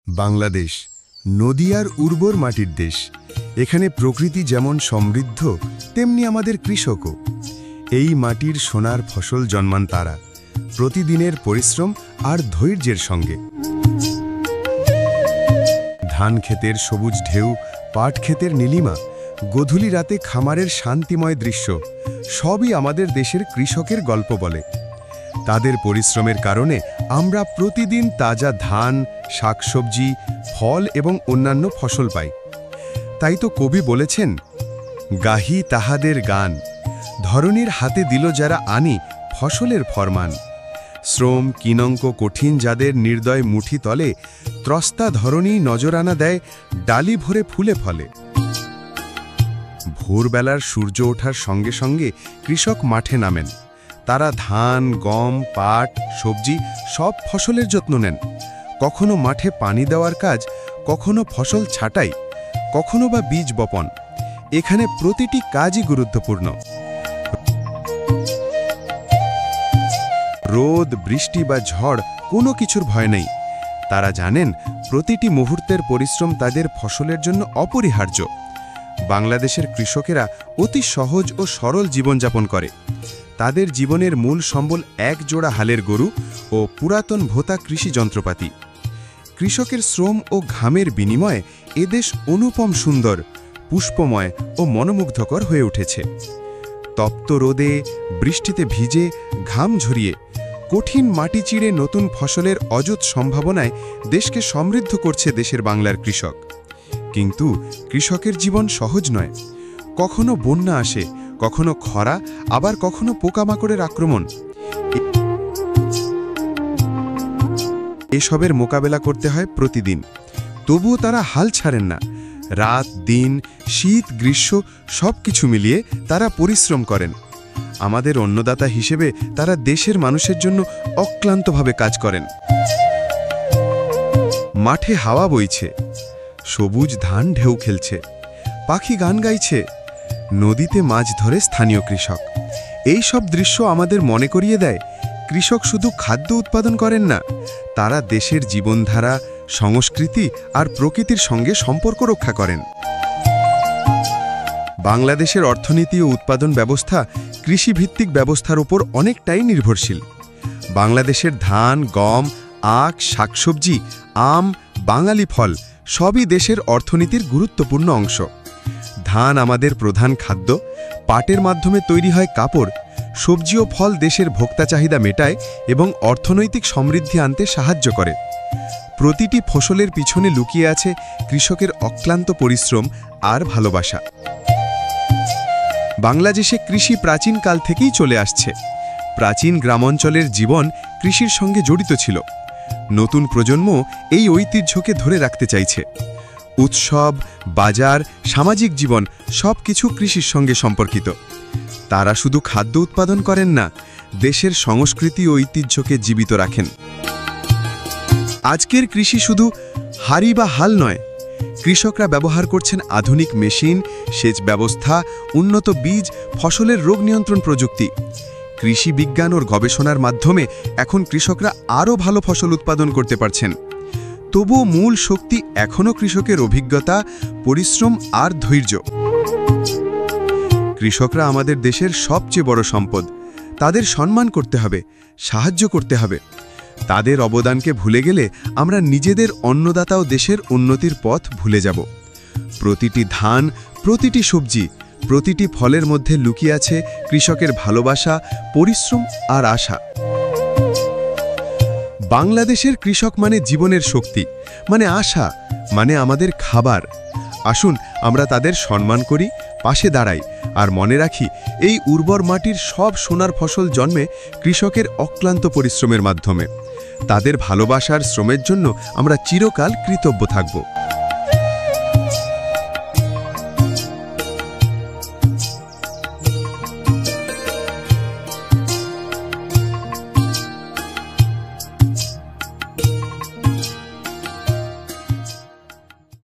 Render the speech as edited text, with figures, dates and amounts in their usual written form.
বাংলাদেশ নদী আর উর্বর মাটির দেশ। এখানে প্রকৃতি যেমন সমৃদ্ধ, তেমনি আমাদের কৃষকও। এই মাটির সোনার ফসল জন্মান তারা প্রতিদিনের পরিশ্রম আর ধৈর্যের সঙ্গে। ধান ক্ষেতের সবুজ ঢেউ, পাট ক্ষেতের নীলিমা, গধূলি রাতে খামারের শান্তিময় দৃশ্য, সবই আমাদের দেশের কৃষকের গল্প বলে। তাদের পরিশ্রমের কারণে আমরা প্রতিদিন তাজা ধান, শাকসবজি, ফল এবং অন্যান্য ফসল পাই। তাই তো কবি বলেছেন, গাহি তাহাদের গান, ধরনীর হাতে দিল যারা আনি ফসলের ফরমান। শ্রম কিনঙ্ক কঠিন যাদের নির্দয় মুঠি তলে, ত্রস্তা ধরণী নজরানা দেয় ডালি ভরে ফুলে ফলে। ভোরবেলার সূর্য ওঠার সঙ্গে সঙ্গে কৃষক মাঠে নামেন। তারা ধান, গম, পাট, সবজি সব ফসলের যত্ন নেন। কখনো মাঠে পানি দেওয়ার কাজ, কখনো ফসল ছাঁটাই, কখনো বা বীজ বপন। এখানে প্রতিটি কাজই গুরুত্বপূর্ণ। রোদ, বৃষ্টি বা ঝড় কোনো কিছুর ভয় নেই। তারা জানেন প্রতিটি মুহূর্তের পরিশ্রম তাদের ফসলের জন্য অপরিহার্য। বাংলাদেশের কৃষকেরা অতি সহজ ও সরল জীবনযাপন করে। তাদের জীবনের মূল সম্বল এক জোড়া হালের গরু ও পুরাতন ভোতা কৃষি যন্ত্রপাতি। কৃষকের শ্রম ও ঘামের বিনিময়ে এদেশ অনুপম সুন্দর, পুষ্পময় ও মনোমুগ্ধকর হয়ে উঠেছে। তপ্ত রোদে, বৃষ্টিতে ভিজে, ঘাম ঝরিয়ে, কঠিন মাটি চিড়ে নতুন ফসলের অযথ সম্ভাবনায় দেশকে সমৃদ্ধ করছে দেশের বাংলার কৃষক। কিন্তু কৃষকের জীবন সহজ নয়। কখনো বন্যা আসে, কখনো খরা, আবার কখনো পোকামাকড়ের আক্রমণ। এসবের মোকাবেলা করতে হয় প্রতিদিন। তবুও তারা হাল ছাড়েন না। রাত, দিন, শীত, গ্রীষ্ম সব কিছু মিলিয়ে তারা পরিশ্রম করেন। আমাদের অন্নদাতা হিসেবে তারা দেশের মানুষের জন্য অক্লান্তভাবে কাজ করেন। মাঠে হাওয়া বইছে, সবুজ ধান ঢেউ খেলছে, পাখি গান গাইছে, নদীতে মাছ ধরে স্থানীয় কৃষক। এই সব দৃশ্য আমাদের মনে করিয়ে দেয়, কৃষক শুধু খাদ্য উৎপাদন করেন না, তারা দেশের জীবনধারা, সংস্কৃতি আর প্রকৃতির সঙ্গে সম্পর্ক রক্ষা করেন। বাংলাদেশের অর্থনীতি ও উৎপাদন ব্যবস্থা কৃষিভিত্তিক ব্যবস্থার উপর অনেকটাই নির্ভরশীল। বাংলাদেশের ধান, গম, আখ, শাকসবজি, আম, বাঙালি ফল সবই দেশের অর্থনীতির গুরুত্বপূর্ণ অংশ। ধান আমাদের প্রধান খাদ্য, পাটের মাধ্যমে তৈরি হয় কাপড়, সবজি ও ফল দেশের ভোক্তা চাহিদা মেটায় এবং অর্থনৈতিক সমৃদ্ধি আনতে সাহায্য করে। প্রতিটি ফসলের পিছনে লুকিয়ে আছে কৃষকের অক্লান্ত পরিশ্রম আর ভালোবাসা। বাংলাদেশে কৃষি প্রাচীনকাল থেকেই চলে আসছে। প্রাচীন গ্রামাঞ্চলের জীবন কৃষির সঙ্গে জড়িত ছিল। নতুন প্রজন্ম এই ঐতিহ্যকে ধরে রাখতে চাইছে। উৎসব, বাজার, সামাজিক জীবন সবকিছু কৃষির সঙ্গে সম্পর্কিত। তারা শুধু খাদ্য উৎপাদন করেন না, দেশের সংস্কৃতি ও ঐতিহ্যকে জীবিত রাখেন। আজকের কৃষি শুধু হাড়ি বা হাল নয়। কৃষকরা ব্যবহার করছেন আধুনিক মেশিন, সেচ ব্যবস্থা, উন্নত বীজ, ফসলের রোগ নিয়ন্ত্রণ প্রযুক্তি। কৃষি বিজ্ঞান ও গবেষণার মাধ্যমে এখন কৃষকরা আরও ভালো ফসল উৎপাদন করতে পারছেন। তবুও মূল শক্তি এখনও কৃষকের অভিজ্ঞতা, পরিশ্রম আর ধৈর্য। কৃষকরা আমাদের দেশের সবচেয়ে বড় সম্পদ। তাদের সম্মান করতে হবে, সাহায্য করতে হবে। তাদের অবদানকে ভুলে গেলে আমরা নিজেদের অন্নদাতা ও দেশের উন্নতির পথ ভুলে যাব। প্রতিটি ধান, প্রতিটি সবজি, প্রতিটি ফলের মধ্যে লুকিয়ে আছে কৃষকের ভালোবাসা, পরিশ্রম আর আশা। বাংলাদেশের কৃষক মানে জীবনের শক্তি, মানে আশা, মানে আমাদের খাবার। আসুন আমরা তাদের সম্মান করি, পাশে দাঁড়াই আর মনে রাখি এই উর্বর মাটির সব সোনার ফসল জন্মে কৃষকের অক্লান্ত পরিশ্রমের মাধ্যমে। তাদের ভালোবাসার শ্রমের জন্য আমরা চিরকাল কৃতজ্ঞ থাকব।